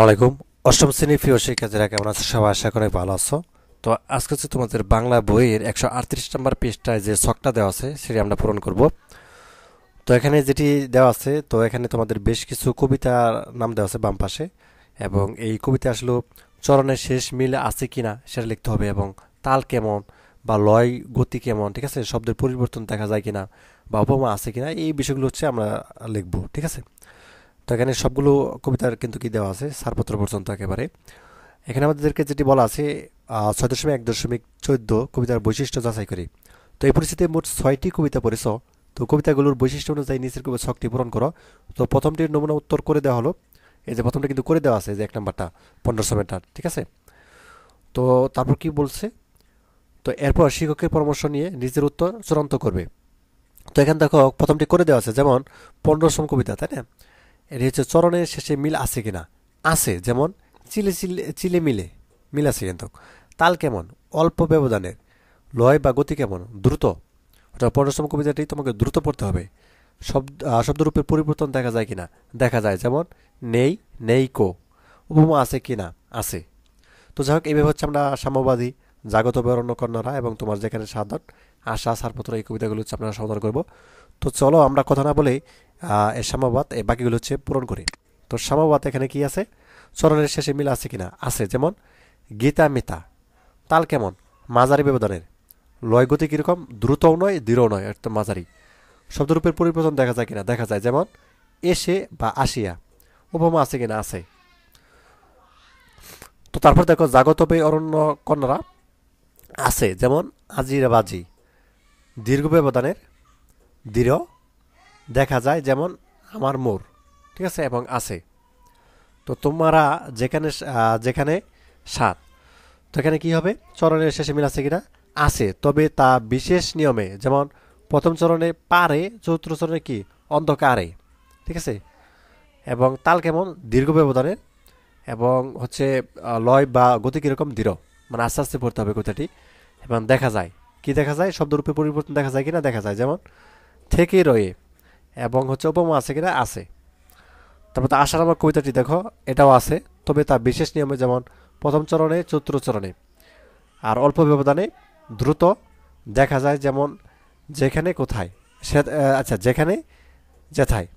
আলাইকুম। অষ্টম শ্রেণীর প্রিয় শিক্ষার্থীরা কেমন আছো? সবাই আশা করি ভালো আছো। তো আজকে হচ্ছে তোমাদের বাংলা বইয়ের 138 নম্বর পৃষ্ঠায় যে ছকটা দেওয়া আছে সেটি আমরা পূরণ করব। তো এখানে যেটি দেওয়া আছে, তো এখানে তোমাদের বেশ কিছু কবিতার নাম দেওয়া আছে বাম পাশে, এবং এই কবিতা আসলে চরণের শেষ মিল আছে কিনা সেটা লিখতে হবে, এবং তাল কেমন বা লয় গতি কেমন, ঠিক আছে, শব্দের পরিবর্তন দেখা যায় কিনা বা উপমা আছে কিনা, এই বিষয়গুলো হচ্ছে আমরা লিখব, ঠিক আছে। তো এখানে সবগুলো কবিতার কিন্তু কি দেওয়া আছে ছাড়পত্র পর্যন্ত একেবারে। এখানে আমাদেরকে যেটি বলা আছে 6.1.14 কবিতার বৈশিষ্ট্য যাচাই করি। তো এই পরিস্থিতিতে মোট 6টি কবিতা পড়েছ। তো কবিতাগুলোর বৈশিষ্ট্য অনুযায়ী নিচের কবি ছকটি পূরণ করো। তো প্রথমটির নমুনা উত্তর করে দেওয়া হলো, এই যে প্রথমটা কিন্তু করে দেওয়া আছে, যে 1 নম্বরটা 1500 মিটার, ঠিক আছে। তো তারপর কি বলছে, তো এরপর শিক্ষকের পরামর্শ নিয়ে নিজের উত্তর চূড়ান্ত করবে। তো এখানে দেখো প্রথমটি করে দেওয়া আছে, যেমন 1500 কবিতা, তাই না। এটি হচ্ছে চরণের শেষে মিল আছে কিনা, আছে, যেমন চিলে চিলে চিলে মিলে, মিল আছে কিন্তু। তাল কেমন, অল্প ব্যবধানের। লয় বা গতি কেমন, দ্রুত। ওটা 15তম কবিতাটি তোমাকে দ্রুত পড়তে হবে। শব্দরূপের পরিবর্তন দেখা যায় কিনা, দেখা যায়, যেমন নেই, নেই কো। উপমা আছে কিনা, আছে। তো যাই হোক, এইভাবে হচ্ছে আমরা সাম্যবাদী, জাগত বরণ্য কন্যারা এবং তোমার যেখানে সাধন আশা ছাড়পত্র, এই কবিতাগুলো হচ্ছে আমরা সমাধান করব। তো চলো আমরা কথা না বলেই এর সাম্যবাদ এই বাকিগুলো হচ্ছে পূরণ করি। তো সাম্যবাদ এখানে কি আছে, চরণের শেষে মিল আছে কিনা, আছে, যেমন গীতা মিতা। তাল কেমন, মাঝারি ব্যবধানের। লয় গতি কীরকম, দ্রুতও নয় দৃঢ়ও নয়, একদম মাঝারি। শব্দরূপের পরিবর্তন দেখা যায় কিনা, দেখা যায়, যেমন এসে বা আসিয়া। উপমা আছে কিনা, আছে। তো তারপর দেখো জাগত বে অরণ্য কন্যারা, আছে, যেমন আজিরা বাজি। দীর্ঘ ব্যবধানের, দৃঢ়, দেখা যায়, যেমন আমার মোর, ঠিক আছে, এবং আছে। তো তোমরা যেখানে যেখানে সাত। তো এখানে কি হবে, চরণের শেষে মিল আছে কিনা, আছে, তবে তা বিশেষ নিয়মে, যেমন প্রথম চরণে পারে, চতুর্থ চরণে কি অন্ধকারে, ঠিক আছে। এবং তাল কেমন, দীর্ঘ ব্যবধানের, এবং হচ্ছে লয় বা গতি কীরকম, দৃঢ়, মানে আস্তে আস্তে পড়তে হবে কথাটি। এবং দেখা যায়, কি দেখা যায়, শব্দরূপে পরিবর্তন দেখা যায় কিনা, দেখা যায়, যেমন থেকে রয়ে। এবং হচ্ছে উপমা আছে কিনা, আছে। তারপর তো আশার আমার কবিতাটি দেখো, এটাও আছে, তবে তা বিশেষ নিয়মে, যেমন প্রথম চরণে চতুর্থ চরণে, আর অল্প ব্যবধানে, দ্রুত, দেখা যায়, যেমন যেখানে কোথায়, আচ্ছা যেখানে যেথায়।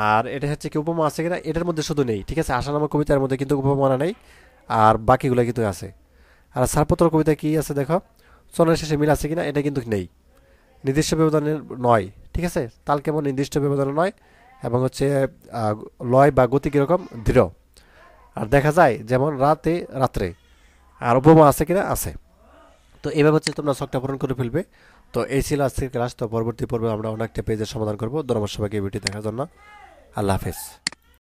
আর এটা হচ্ছে কি উপমা আছে কিনা, এটার মধ্যে শুধু নেই, ঠিক আছে, আশা নামক কবিতার মধ্যে কিন্তু উপমা নেই, আর বাকিগুলো কিন্তু আছে। আর ছাড়পত্র কবিতা কি আছে দেখো, চরণের শেষে মিল আছে কিনা, এটা কিন্তু নেই, নির্দিষ্ট ব্যবধানের নয়, ঠিক আছে। তাল কেমন, নির্দিষ্ট ব্যবধানে নয়, এবং হচ্ছে আহ, লয় বা গতি কীরকম, দৃঢ়। আর দেখা যায়, যেমন রাতে রাত্রে। আর উপমা আছে কিনা, আছে। তো এইভাবে হচ্ছে তোমরা ছকটা পূরণ করে ফেলবে। তো এই ছিল আজকের ক্লাস। তো পরবর্তী পর্বে আমরা অনেকটা পেজের সমাধান করবো। ধন্যবাদ সবাইকে ভিডিও দেখার জন্য। আল্লাহ হাফেজ।